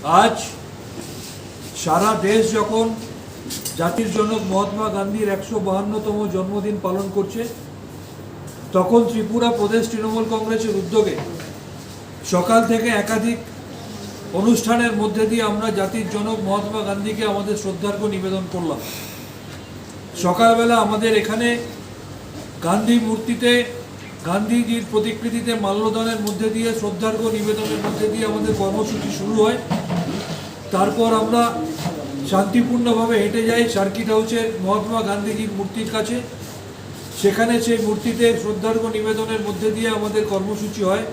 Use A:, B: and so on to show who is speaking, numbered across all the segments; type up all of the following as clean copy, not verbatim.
A: আজ সারা দেশ যখন জাতির জনক মহাত্মা গান্ধীর ১৫২তম জন্মদিন পালন করছে, তখন ত্রিপুরা প্রদেশ তৃণমূল কংগ্রেসের উদ্যোগে সকাল থেকে একাধিক অনুষ্ঠানের মধ্যে দিয়ে আমরা জাতির জনক মহাত্মা গান্ধীকে আমাদের শ্রদ্ধার্ঘ্য নিবেদন করলাম। সকালবেলা আমাদের এখানে গান্ধী মূর্তিতে গান্ধীজির প্রতিকৃতিতে মাল্যদানের মধ্যে দিয়ে শ্রদ্ধার্ঘ্য নিবেদনের মধ্যে দিয়ে আমাদের কর্মসূচি শুরু হয়। তারপর আমরা শান্তিপূর্ণভাবে হেঁটে যাই সার্কিট হাউসের মহাত্মা গান্ধীজির মূর্তির কাছে। সেখানে সেই মূর্তিতে শ্রদ্ধার্ঘ্য নিবেদনের মধ্যে দিয়ে আমাদের কর্মসূচি হয়।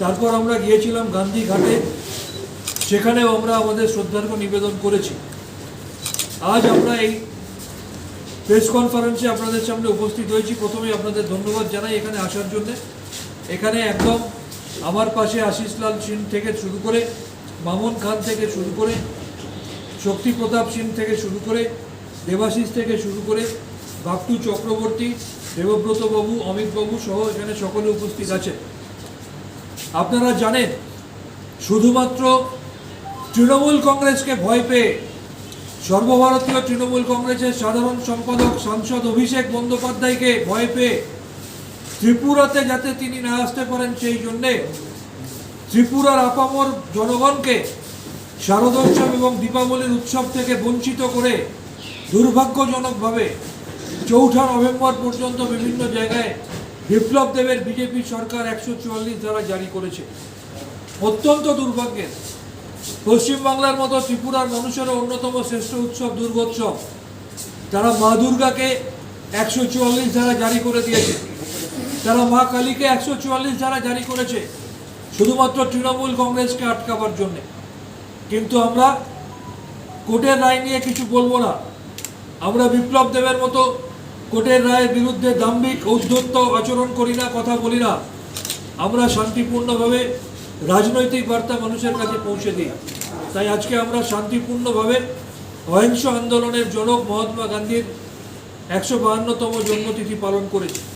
A: তারপর আমরা গিয়েছিলাম গান্ধী ঘাটে, সেখানেও আমরা আমাদের শ্রদ্ধার্ঘ্য নিবেদন করেছি। আজ আমরা এই প্রেস কনফারেন্সে আপনাদের সামনে উপস্থিত হয়েছি। প্রথমে আপনাদের ধন্যবাদ জানাই এখানে আসার জন্য। এখানে একদম আমার পাশে আশিস লাল সিং থেকে শুরু করে, মামুন খান থেকে শুরু করে, শক্তি প্রতাপ সিং থেকে শুরু করে, দেবাশিস থেকে শুরু করে, বাপ্টু চক্রবর্তী, দেবব্রত বাবু, অমিত বাবু সহ এখানে সকলে উপস্থিত আছে। আপনারা জানেন, শুধুমাত্র তৃণমূল কংগ্রেসকে ভয় পেয়ে সর্বভারতীয় তৃণমূল কংগ্রেসের সাধারণ সম্পাদক সাংসদ অভিষেক বন্দ্যোপাধ্যায়কে ভয় পেয়ে ত্রিপুরাতে যাতে তিনি না আসতে পারেন, সেই জন্যে ত্রিপুরার আপামর জনগণকে শারদোৎসব এবং দীপাবলির উৎসব থেকে বঞ্চিত করে দুর্ভাগ্যজনকভাবে ৪ঠা নভেম্বর পর্যন্ত বিভিন্ন জায়গায় বিপ্লব দেবের বিজেপি সরকার ১৪৪ ধারা জারি করেছে। অত্যন্ত দুর্ভাগ্যের। পশ্চিমবাংলার মতো ত্রিপুরার মানুষেরও অন্যতম শ্রেষ্ঠ উৎসব দুর্গোৎসব, তারা মা দুর্গাকে ১৪৪ ধারা জারি করে দিয়েছে, তারা মা কালীকে ১৪৪ ধারা জারি করেছে শুধুমাত্র তৃণমূল কংগ্রেসকে আটকাবার জন্যে। কিন্তু আমরা কোর্টের রায় নিয়ে কিছু বলবো না। আমরা বিপ্লব দেবের মতো কোর্টের রায়ের বিরুদ্ধে দাম্ভিক ঔদ্ধত্য আচরণ করি না, কথা বলি না। আমরা শান্তিপূর্ণভাবে রাজনৈতিক বার্তা মানুষের কাছে পৌঁছে দিই। তাই আজকে আমরা শান্তিপূর্ণভাবে অহিংস আন্দোলনের জনক মহাত্মা গান্ধীর ১৫২তম জন্মতিথি পালন করেছি।